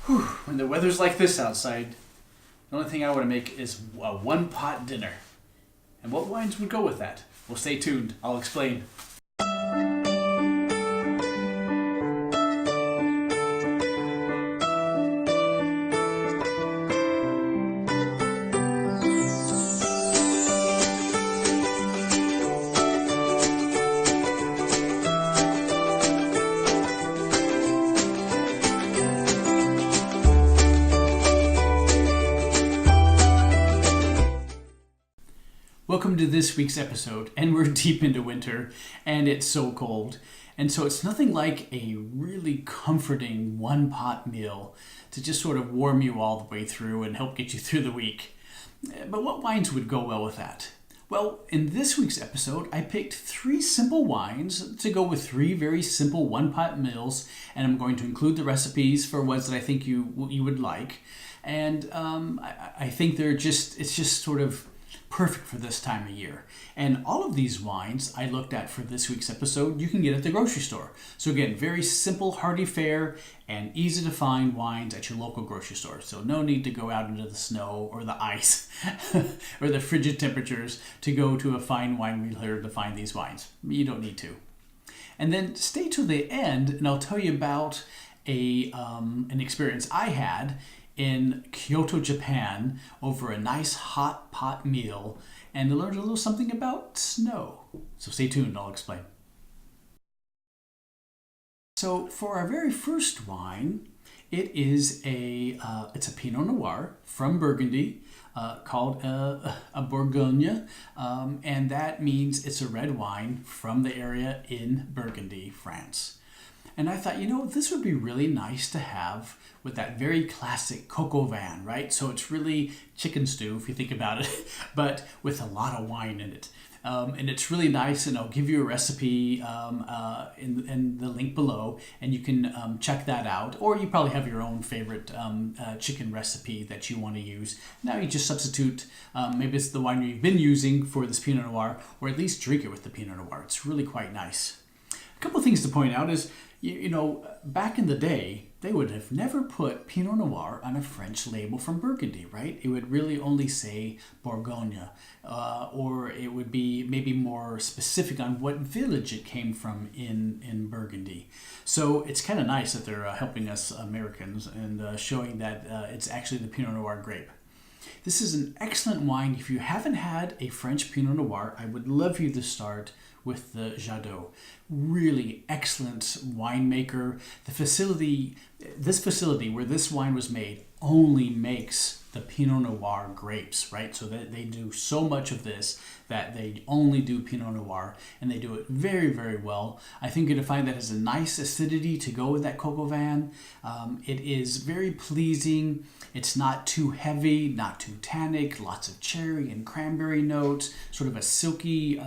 Whew, when the weather's like this outside, the only thing I want to make is a one-pot dinner. And what wines would go with that? Well, stay tuned. I'll explain. Welcome to this week's episode, and we're deep into winter, and it's so cold. And so it's nothing like a really comforting one-pot meal to just sort of warm you all the way through and help get you through the week. But what wines would go well with that? Well, in this week's episode, I picked 3 simple wines to go with 3 very simple one-pot meals, and I'm going to include the recipes for ones that I think you would like. And I think it's just sort of perfect for this time of year. And all of these wines I looked at for this week's episode, you can get at the grocery store. So again, very simple, hearty fare, and easy to find wines at your local grocery store. So no need to go out into the snow or the ice or the frigid temperatures to go to a fine wine retailer to find these wines. You don't need to. And then stay till the end, and I'll tell you about an experience I had in Kyoto, Japan, over a nice hot pot meal, and learned a little something about snow. So stay tuned, I'll explain. So for our very first wine, it's a Pinot Noir from Burgundy, called a Bourgogne, and that means it's a red wine from the area in Burgundy, France. And I thought, this would be really nice to have with that very classic coq au vin, right? So it's really chicken stew, if you think about it, but with a lot of wine in it. And it's really nice, and I'll give you a recipe in the link below, and you can check that out. Or you probably have your own favorite chicken recipe that you want to use. Now you just substitute, maybe it's the wine you've been using for this Pinot Noir, or at least drink it with the Pinot Noir. It's really quite nice. A couple of things to point out is, back in the day, they would have never put Pinot Noir on a French label from Burgundy, right? It would really only say Bourgogne, or it would be maybe more specific on what village it came from in Burgundy. So it's kind of nice that they're helping us Americans and showing that it's actually the Pinot Noir grape. This is an excellent wine. If you haven't had a French Pinot Noir, I would love you to start with the Jadot. Really excellent winemaker. This facility where this wine was made only makes the Pinot Noir grapes, right? So they do so much of this that they only do Pinot Noir, and they do it very, very well. I think you're going to find that has a nice acidity to go with that coq au vin. It is very pleasing. It's not too heavy, not too tannic, lots of cherry and cranberry notes, sort of a silky,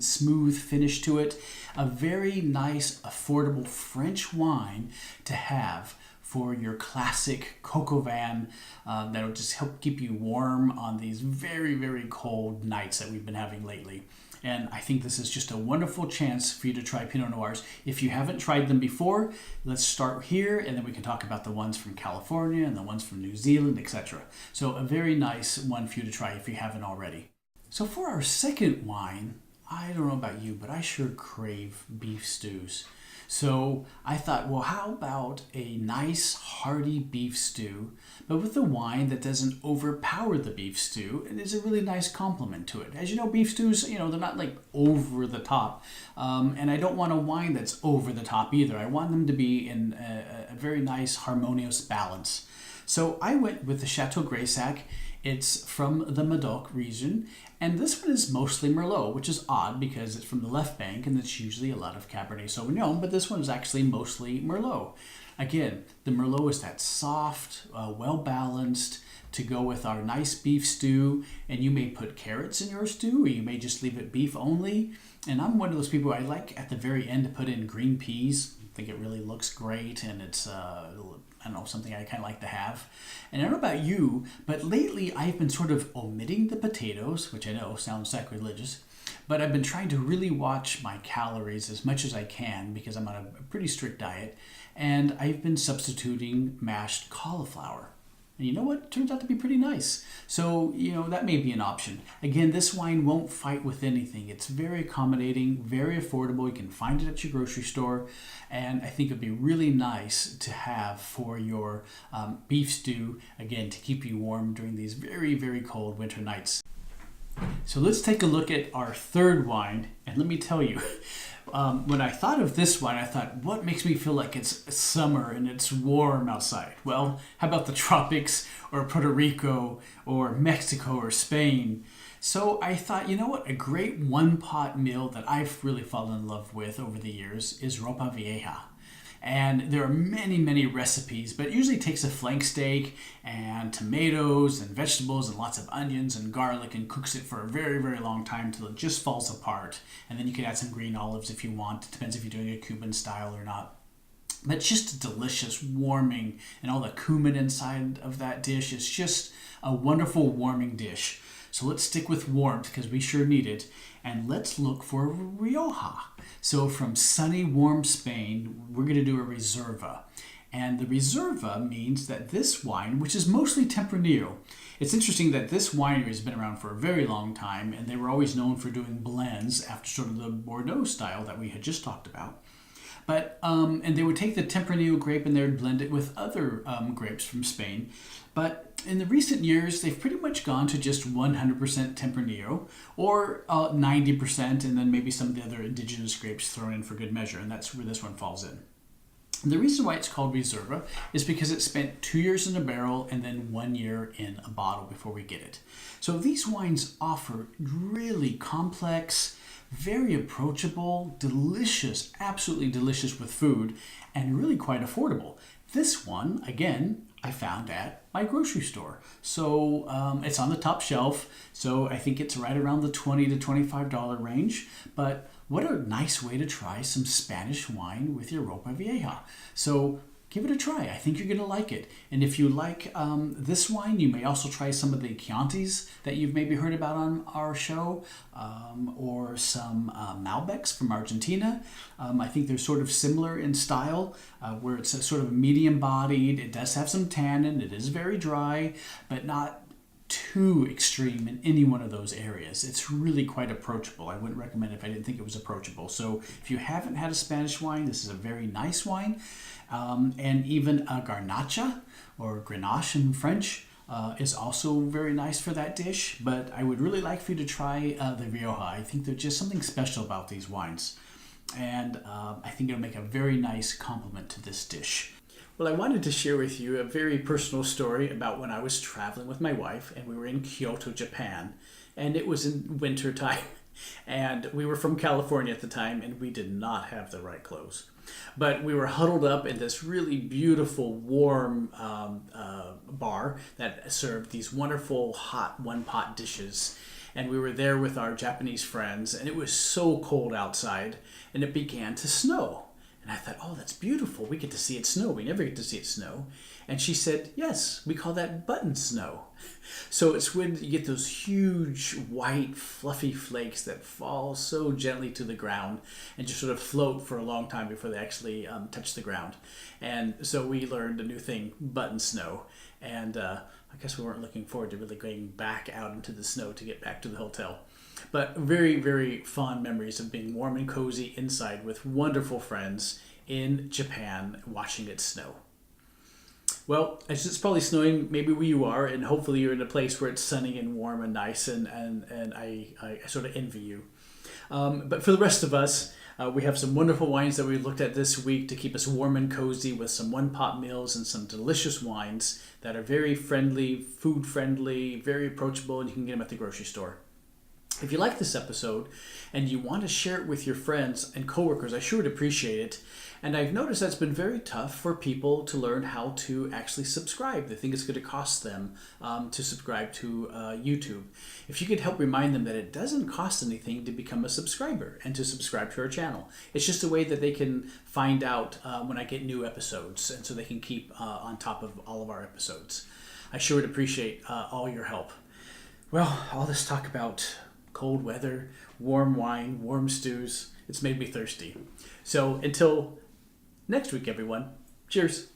smooth finish to it. A very nice, affordable French wine to have for your classic coq au vin that'll just help keep you warm on these very, very cold nights that we've been having lately. And I think this is just a wonderful chance for you to try Pinot Noirs. If you haven't tried them before, let's start here, and then we can talk about the ones from California and the ones from New Zealand, etc. So a very nice one for you to try if you haven't already. So for our second wine, I don't know about you, but I sure crave beef stews. So I thought, well, how about a nice hearty beef stew, but with a wine that doesn't overpower the beef stew and is a really nice complement to it. As you know, beef stews, they're not like over the top. And I don't want a wine that's over the top either. I want them to be in a very nice harmonious balance. So I went with the Chateau Greysac. It's from the Medoc region, and this one is mostly Merlot, which is odd because it's from the left bank and it's usually a lot of Cabernet Sauvignon, but this one is actually mostly Merlot. Again, the Merlot is that soft, well-balanced to go with our nice beef stew, and you may put carrots in your stew, or you may just leave it beef only. And I'm one of those people, I like at the very end to put in green peas. I think it really looks great, and it's something I kind of like to have. And I don't know about you, but lately I've been sort of omitting the potatoes, which I know sounds sacrilegious, But I've been trying to really watch my calories as much as I can because I'm on a pretty strict diet. And I've been substituting mashed cauliflower. And you know what? It turns out to be pretty nice. So, that may be an option. Again, this wine won't fight with anything. It's very accommodating, very affordable. You can find it at your grocery store. And I think it'd be really nice to have for your beef stew, again, to keep you warm during these very, very cold winter nights. So let's take a look at our third wine. And let me tell you, when I thought of this wine, I thought, what makes me feel like it's summer and it's warm outside? Well, how about the tropics or Puerto Rico or Mexico or Spain? So I thought, you know what? A great one-pot meal that I've really fallen in love with over the years is Ropa vieja. And there are many, many recipes, but it usually takes a flank steak and tomatoes and vegetables and lots of onions and garlic and cooks it for a very, very long time until it just falls apart. And then you can add some green olives if you want. It depends if you're doing a Cuban style or not. But it's just delicious, warming, and all the cumin inside of that dish is just a wonderful warming dish. So let's stick with warmth because we sure need it. And let's look for Rioja. So from sunny, warm Spain, we're going to do a Reserva. And the Reserva means that this wine, which is mostly Tempranillo, it's interesting that this winery has been around for a very long time, and they were always known for doing blends after sort of the Bordeaux style that we had just talked about. But and they would take the Tempranillo grape and they would blend it with other grapes from Spain. But in the recent years, they've pretty much gone to just 100% Tempranillo or 90%, and then maybe some of the other indigenous grapes thrown in for good measure, and that's where this one falls in. And the reason why it's called Reserva is because it spent 2 years in a barrel and then 1 year in a bottle before we get it. So these wines offer really complex, very approachable, delicious, absolutely delicious with food, and really quite affordable. This one, again, I found at my grocery store. So it's on the top shelf. So I think it's right around the $20 to $25 range. But what a nice way to try some Spanish wine with your Ropa Vieja. So give it a try. I think you're going to like it. And if you like this wine, you may also try some of the Chiantis that you've maybe heard about on our show, or some Malbecs from Argentina. I think they're sort of similar in style, where it's a sort of medium-bodied. It does have some tannin. It is very dry, but not too extreme in any one of those areas. It's really quite approachable. I wouldn't recommend it if I didn't think it was approachable. So if you haven't had a Spanish wine, this is a very nice wine. And even a garnacha, or grenache in French, is also very nice for that dish. But I would really like for you to try the Rioja. I think there's just something special about these wines. And I think it'll make a very nice complement to this dish. Well, I wanted to share with you a very personal story about when I was traveling with my wife and we were in Kyoto, Japan, and it was in winter time, and we were from California at the time, and we did not have the right clothes. But we were huddled up in this really beautiful, warm bar that served these wonderful, hot one-pot dishes. And we were there with our Japanese friends, and it was so cold outside, and it began to snow. And I thought, oh, that's beautiful. We get to see it snow. We never get to see it snow. And she said, yes, we call that button snow. So it's when you get those huge, white, fluffy flakes that fall so gently to the ground and just sort of float for a long time before they actually touch the ground. And so we learned a new thing, button snow. And I guess we weren't looking forward to really going back out into the snow to get back to the hotel. But very, very fond memories of being warm and cozy inside with wonderful friends in Japan watching it snow. Well, it's probably snowing maybe where you are, and hopefully you're in a place where it's sunny and warm and nice, and I sort of envy you. But for the rest of us, we have some wonderful wines that we looked at this week to keep us warm and cozy with some one-pot meals and some delicious wines that are very friendly, food-friendly, very approachable, and you can get them at the grocery store. If you like this episode and you want to share it with your friends and coworkers, I sure would appreciate it. And I've noticed that it's been very tough for people to learn how to actually subscribe. They think it's going to cost them to subscribe to YouTube. If you could help remind them that it doesn't cost anything to become a subscriber and to subscribe to our channel. It's just a way that they can find out when I get new episodes, and so they can keep on top of all of our episodes. I sure would appreciate all your help. Well, all this talk about cold weather, warm wine, warm stews. It's made me thirsty. So until next week, everyone, cheers.